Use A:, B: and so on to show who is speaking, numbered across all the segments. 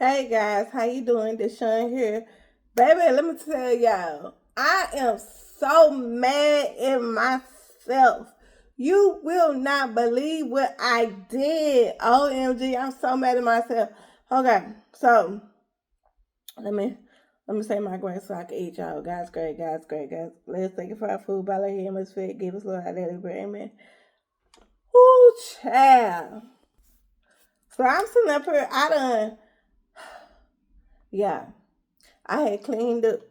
A: Hey guys, how you doing? Deshaun here. Baby, let me tell y'all, I am so mad at myself. You will not believe what I did. OMG, I'm so mad at myself. Okay, so let me let me say my grace so I can eat y'all. God's great, God's great, guys. Let's thank you for our food. By him is fit. Give us Lord our daily bread. Amen. Ooh, child. So I'm sitting up here, yeah. I had cleaned up.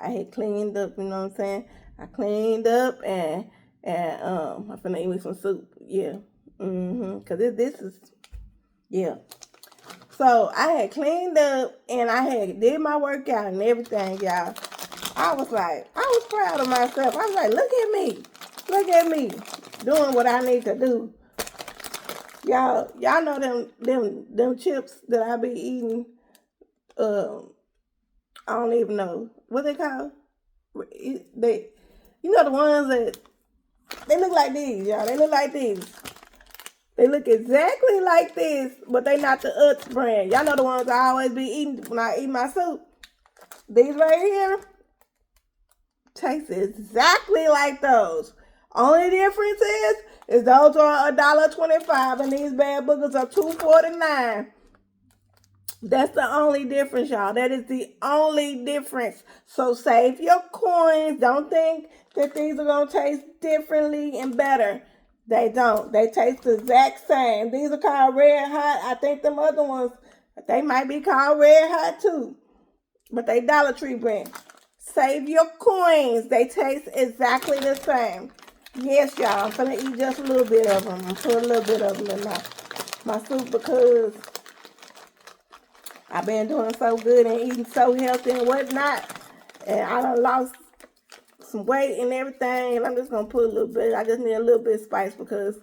A: You know what I'm saying? I cleaned up and I'm finna eat me some soup. Yeah. Cause this is yeah. So I had cleaned up and I had did my workout and everything, y'all. I was proud of myself. I was like, look at me, doing what I need to do. Y'all know them chips that I be eating. Um, I don't even know what they call. They, you know the ones that they look like these, y'all. They look like these. They look exactly like this, but they not the Utz brand. Y'all know the ones I always be eating when I eat my soup. These right here taste exactly like those. Only difference is those are $1.25 and these bad boogers are $2.49. That's the only difference, y'all. That is the only difference. So save your coins. Don't think that these are going to taste differently and better. They don't. They taste the exact same. These are called Red Hot. I think them other ones, they might be called Red Hot too. But they Dollar Tree brand. Save your coins. They taste exactly the same. Yes, y'all. I'm going to eat just a little bit of them. I'm put a little bit of them in my soup because I've been doing so good and eating so healthy and whatnot. And I done lost some weight and everything. And I'm just going to put a little bit. I just need a little bit of spice because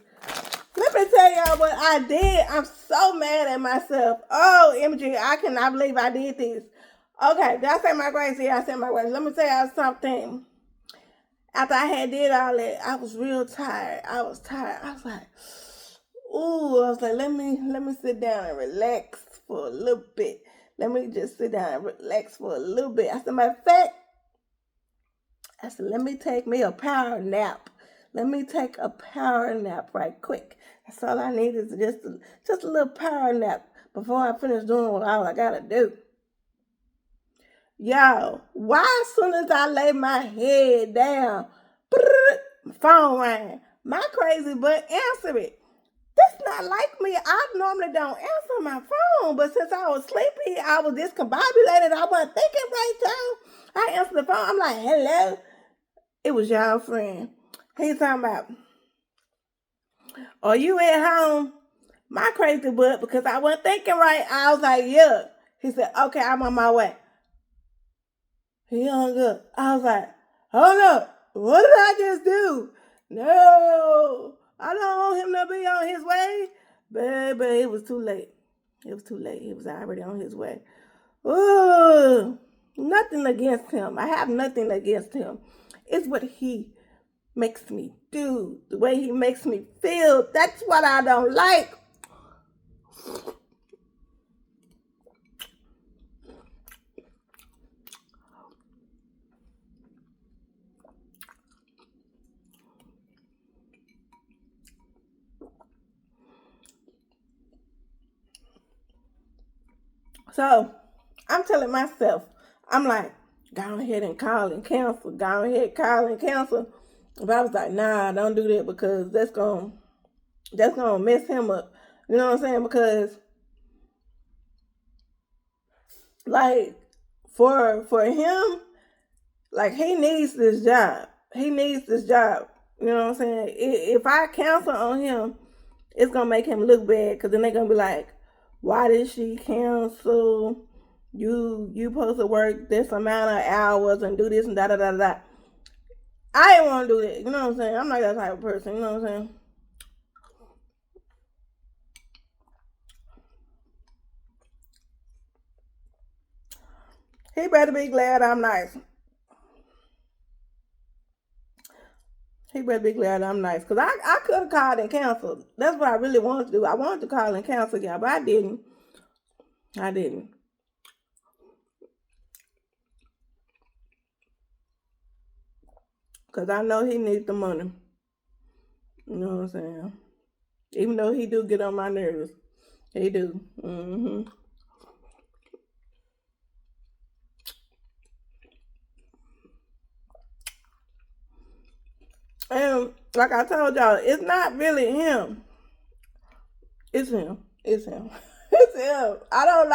A: let me tell y'all what I did. I'm so mad at myself. Oh, MG, I cannot believe I did this. Okay, did I say my grace? Yeah, I said my grace. Let me tell y'all something. After I had did all that, I was real tired. I was tired. I was like, ooh, I was like, let me sit down and relax for a little bit. Let me just sit down and relax for a little bit. I said, matter of fact, I said, let me take me a power nap. Let me take a power nap right quick. That's all I need is just a little power nap before I finish doing what all I gotta do. Yo, why as soon as I lay my head down, my phone rang. My crazy butt answered it. That's not like me. I normally don't answer my phone, but since I was sleepy, I was discombobulated. I wasn't thinking right now. I answered the phone. I'm like, hello. It was y'all friend. He talking about, are you at home? My crazy butt, because I wasn't thinking right. I was like, yeah. He said, okay, I'm on my way. He hung up. I was like, hold up. What did I just do? No. I don't want him to be on his way. Baby, it was too late. It was too late. He was already on his way. Ooh, nothing against him. I have nothing against him. It's what he makes me do, the way he makes me feel. That's what I don't like. So I'm telling myself, I'm like, go ahead and call and cancel. Go ahead, call and cancel. But I was like, nah, don't do that because that's gonna mess him up. You know what I'm saying? Because like for him, like he needs this job. He needs this job. You know what I'm saying? If I cancel on him, it's gonna make him look bad because then they're gonna be like, why did she cancel? You supposed to work this amount of hours and do this and da da da da. I ain't want to do that. You know what I'm saying? I'm not that type of person. You know what I'm saying? He better be glad I'm nice. He better be glad I'm nice. Because I could have called and canceled. That's what I really wanted to do. I wanted to call and cancel y'all, but I didn't. I didn't. Because I know he needs the money. You know what I'm saying? Even though he do get on my nerves. He do. And like I told y'all, it's not really him. It's him. It's him. It's him. I don't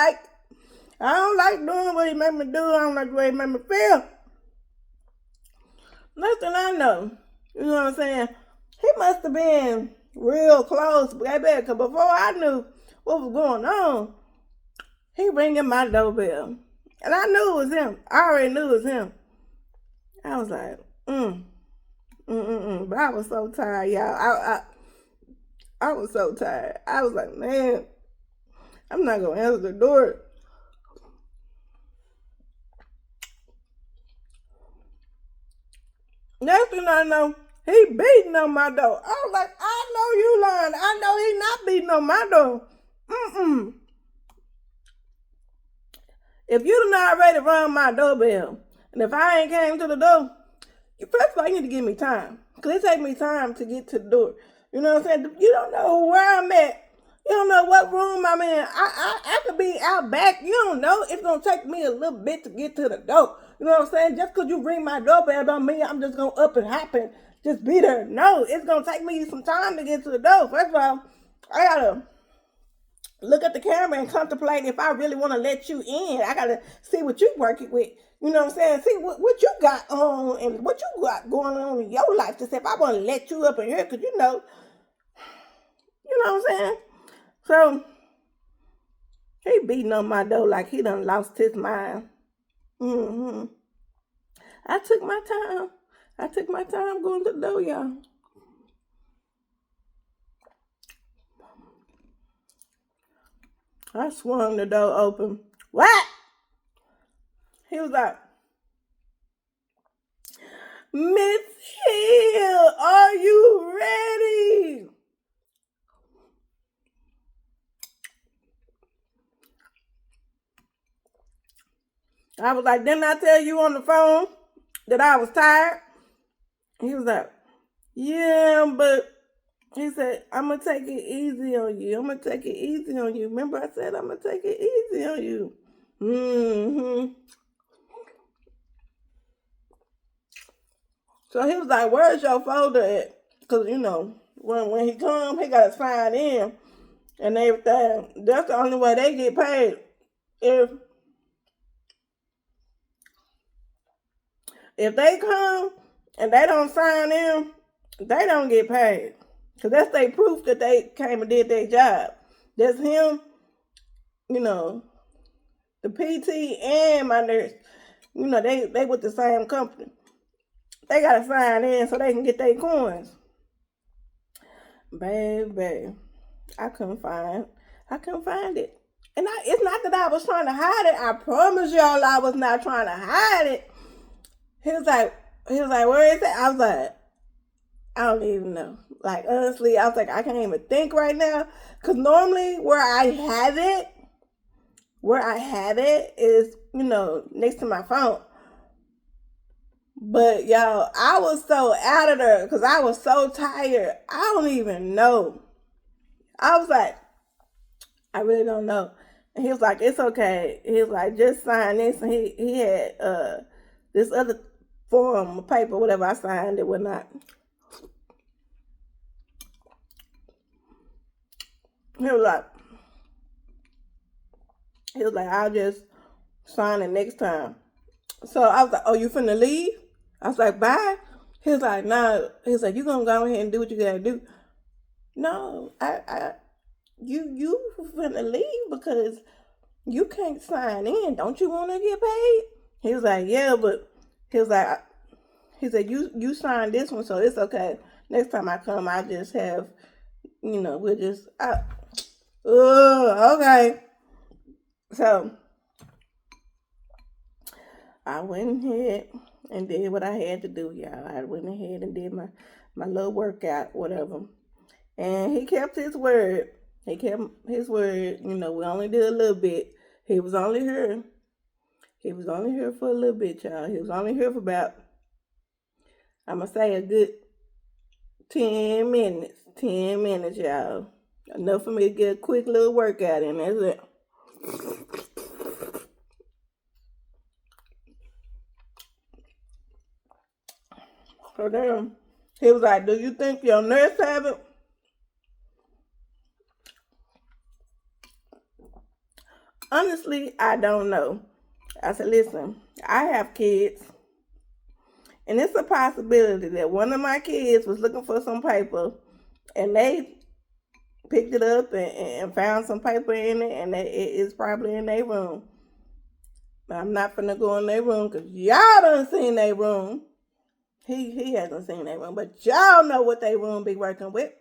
A: like doing what he made me do. I don't like the way he made me feel. Nothing I know. You know what I'm saying? He must have been real close, baby, because before I knew what was going on, he ringing my doorbell. And I knew it was him. I already knew it was him. I was like, But I was so tired, y'all. I was so tired. I was like, man, I'm not going to answer the door. Next thing I know, he beating on my door. I was like, I know you lying. I know he not beating on my door. If you done already rung my doorbell, and if I ain't came to the door, first of all, you need to give me time. Because it take me time to get to the door. You know what I'm saying? You don't know where I'm at. You don't know what room I'm in. I could be out back. You don't know. It's going to take me a little bit to get to the door. You know what I'm saying? Just because you ring my doorbell don't mean I'm just going to up and hop and just be there. No, it's going to take me some time to get to the door. First of all, I got to look at the camera and contemplate if I really want to let you in. I got to see what you working with. You know what I'm saying? See what you got on and what you got going on in your life to say if I want to let you up in here because you know what I'm saying? So he beating on my door like he done lost his mind. I took my time. I took my time going to the door, y'all. I swung the door open. What? He was like, Miss Hill, are you ready? I was like, didn't I tell you on the phone that I was tired? He was like, yeah, but he said, I'm going to take it easy on you. I'm going to take it easy on you. Remember I said I'm going to take it easy on you. So he was like, where's your folder at? Because, you know, when he come, he got to sign in and everything. That's the only way they get paid. If they come and they don't sign in, they don't get paid. Because that's their proof that they came and did their job. That's him, you know, the PT and my nurse. You know, they with the same company. They got to sign in so they can get their coins. Baby, I couldn't find it. And it's not that I was trying to hide it. I promise y'all I was not trying to hide it. He was like, where is it? I was like, I don't even know. Like, honestly, I was like, I can't even think right now. Because normally where I have it is, you know, next to my phone. But y'all, I was so out of there because I was so tired. I don't even know. I was like, I really don't know. And he was like, it's okay. He was like, just sign this. And he had this other form of paper, whatever. I signed it, whatnot. He was like, I'll just sign it next time. So I was like, oh, you finna leave? I was like, bye. He was like, nah. He was like, you gonna go ahead and do what you gotta do. No, you finna leave because you can't sign in. Don't you wanna get paid? He was like, yeah, but he was like, he said, you signed this one, so it's okay. Next time I come, I just have, you know, we'll just, okay. So I went ahead and did what I had to do, y'all. I went ahead and did my little workout, whatever. And he kept his word. He kept his word. You know, we only did a little bit. He was only here. He was only here for a little bit, y'all. He was only here for about, I'm going to say, a good 10 minutes. 10 minutes, y'all. Enough for me to get a quick little workout in. That's it. So then he was like, do you think your nurse have it? Honestly, I don't know. I said, listen, I have kids. And it's a possibility that one of my kids was looking for some paper and they picked it up and found some paper in it, and it's probably in their room. But I'm not finna go in their room because y'all done seen their room. He hasn't seen their room, but y'all know what their room be working with.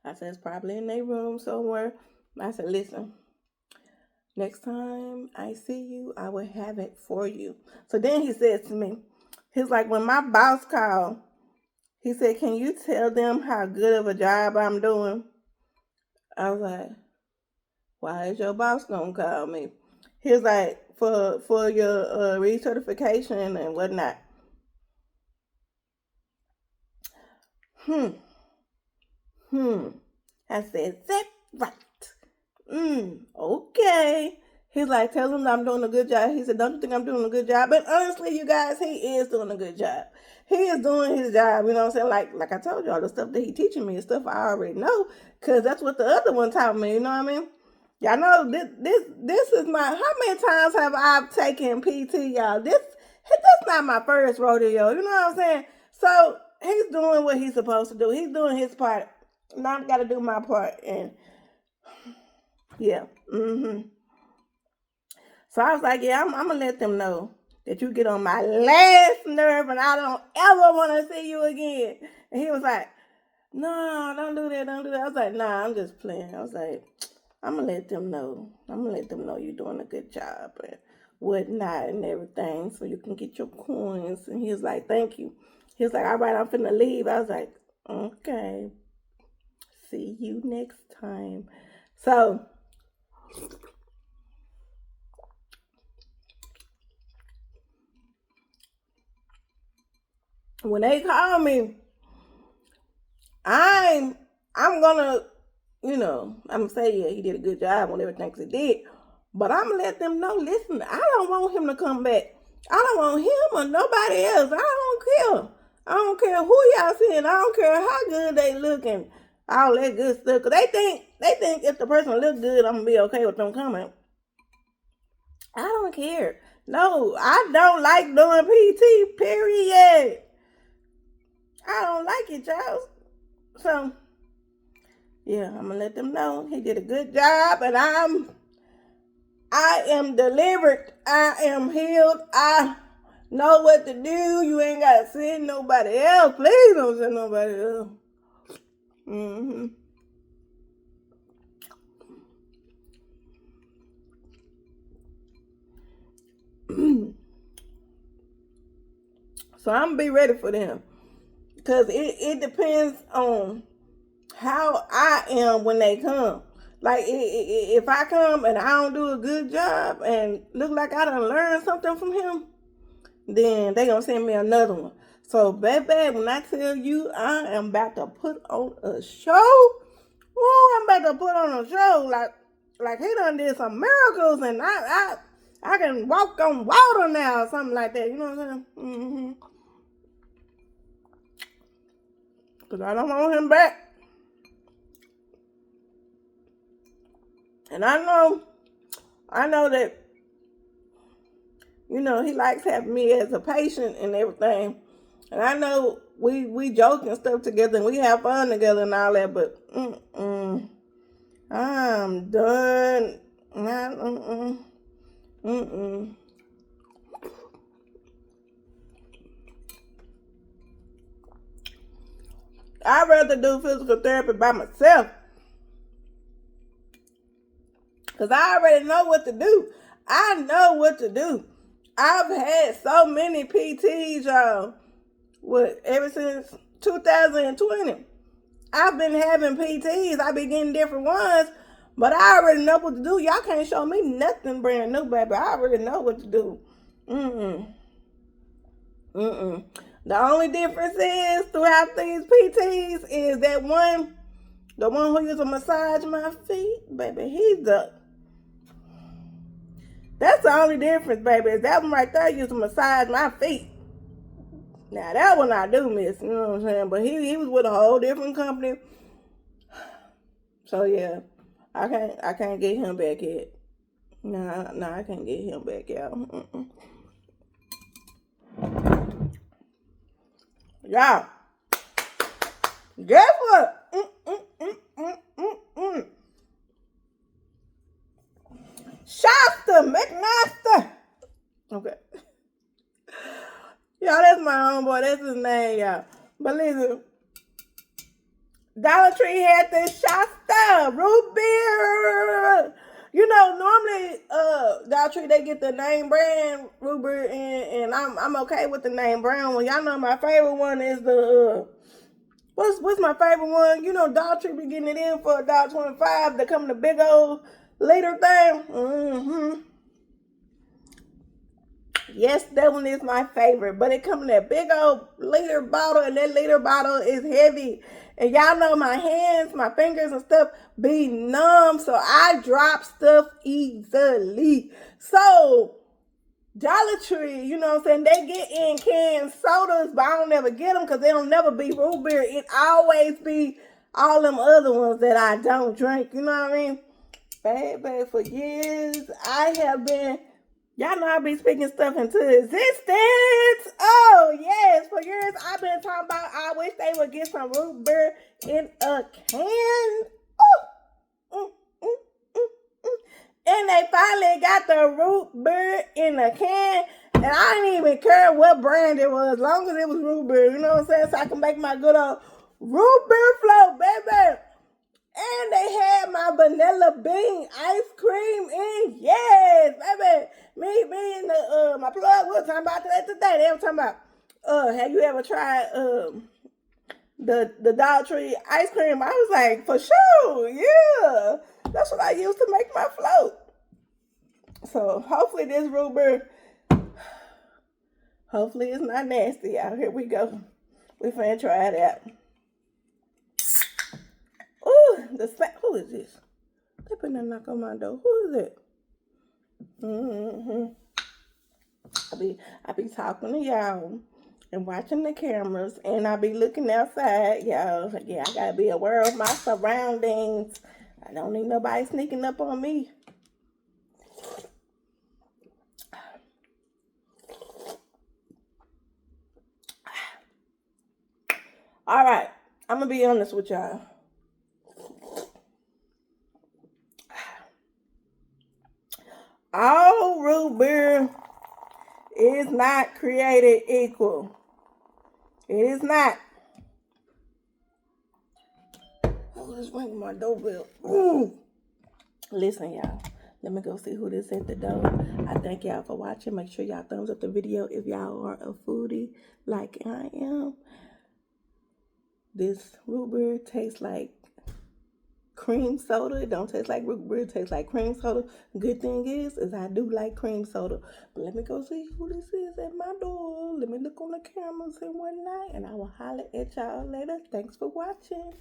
A: I said, it's probably in their room somewhere. I said, listen, next time I see you, I will have it for you. So then he said to me, he's like, when my boss called, he said, can you tell them how good of a job I'm doing? I was like, why is your boss gonna call me? He was like, for your recertification and whatnot. I said, is that right? Okay. He's like, tell him I'm doing a good job. He said, don't you think I'm doing a good job? But honestly, you guys, he is doing a good job. He is doing his job, you know what I'm saying? Like I told y'all, the stuff that he teaching me is stuff I already know, because that's what the other one taught me, you know what I mean? Y'all know this is my, how many times have I taken PT, y'all? That's not my first rodeo, you know what I'm saying? So he's doing what he's supposed to do. He's doing his part. Now I've got to do my part, and yeah. So I was like, yeah, I'm gonna let them know that you get on my last nerve and I don't ever want to see you again. And he was like, no, don't do that, don't do that. I was like, nah, I'm just playing. I was like, I'm gonna let them know. I'm gonna let them know you're doing a good job and whatnot and everything, so you can get your coins. And he was like, thank you. He was like, all right, I'm finna leave. I was like, okay. See you next time. So when they call me, I'm gonna, I'm gonna say, yeah, he did a good job on everything he did. But I'm gonna let them know, listen, I don't want him to come back. I don't want him or nobody else. I don't care. I don't care who y'all seeing. I don't care how good they looking. All that good stuff. Cause they think if the person look good, I'm gonna be okay with them coming. I don't care. No, I don't like doing PT, period. I don't like it, y'all. So yeah, I'm gonna let them know he did a good job, and I am delivered. I am healed. I know what to do. You ain't gotta send nobody else. Please don't send nobody else. So I'm gonna be ready for them, because it depends on how I am when they come. Like if I come and I don't do a good job and look like I done learned something from him, then they gonna send me another one. So baby, when I tell you I am about to put on a show, I'm about to put on a show like he done did some miracles, and I can walk on water now or something like that. You know what I'm saying? Because I don't want him back. And I know that, he likes having me as a patient and everything. And I know we joke and stuff together and we have fun together and all that, but I'm done. I'd rather do physical therapy by myself, because I already know what to do. I know what to do. I've had so many PTs, y'all. Ever since 2020. I've been having PTs. I've been getting different ones. But I already know what to do. Y'all can't show me nothing brand new, baby. I already know what to do. The only difference is throughout these PTs is that the one who used to massage my feet, baby, that's the only difference, baby. Is that one right there used to massage my feet. Now that one I do miss, you know what I'm saying? But he was with a whole different company. So yeah, I can't get him back yet. Nah, I can't get him back, y'all. Y'all, guess what? Shasta McMaster. Okay. Y'all, that's my homeboy. That's his name, y'all. But listen, Dollar Tree had this Shasta root beer. You know, normally Dollar Tree they get the name brand root beer, and I'm okay with the name brand one. Y'all know my favorite one is the what's my favorite one? You know, Dollar Tree be getting it in for $1.25. They come in the big old liter thing. Yes, that one is my favorite, but it comes in that big old liter bottle, and that liter bottle is heavy. And y'all know my hands, my fingers and stuff be numb, so I drop stuff easily. So, Dollar Tree, you know what I'm saying, they get in canned sodas, but I don't never get them because they don't never be root beer. It always be all them other ones that I don't drink, you know what I mean? Baby, for years, I have been... Y'all know I be speaking stuff into existence. Oh, yes. For years, I've been talking about I wish they would get some root beer in a can. And they finally got the root beer in a can. And I didn't even care what brand it was, as long as it was root beer. You know what I'm saying? So I can make my good old root beer float, baby. And they had my vanilla bean ice cream in. Yes, baby. Me and my plug, we were talking about that today. They were talking about, have you ever tried the Dollar Tree ice cream? I was like, for sure, yeah. That's what I used to make my float. So hopefully this root beer, hopefully it's not nasty out. Here we go. We finna try it out. Ooh, who is this? They put a knock on my door. Who is it? I be talking to y'all and watching the cameras, and I be looking outside, y'all. Yeah, I gotta be aware of my surroundings. I don't need nobody sneaking up on me. All right, I'm gonna be honest with y'all. All root beer is not created equal. It is not. Oh, let's ring my doorbell. Ooh. Listen, y'all. Let me go see who this at the door. I thank y'all for watching. Make sure y'all thumbs up the video if y'all are a foodie like I am. This root beer tastes like cream soda. It don't taste like root beer. It tastes like cream soda. Good thing is I do like cream soda. But let me go see who this is at my door. Let me look on the cameras and whatnot, and I will holler at y'all later. Thanks for watching.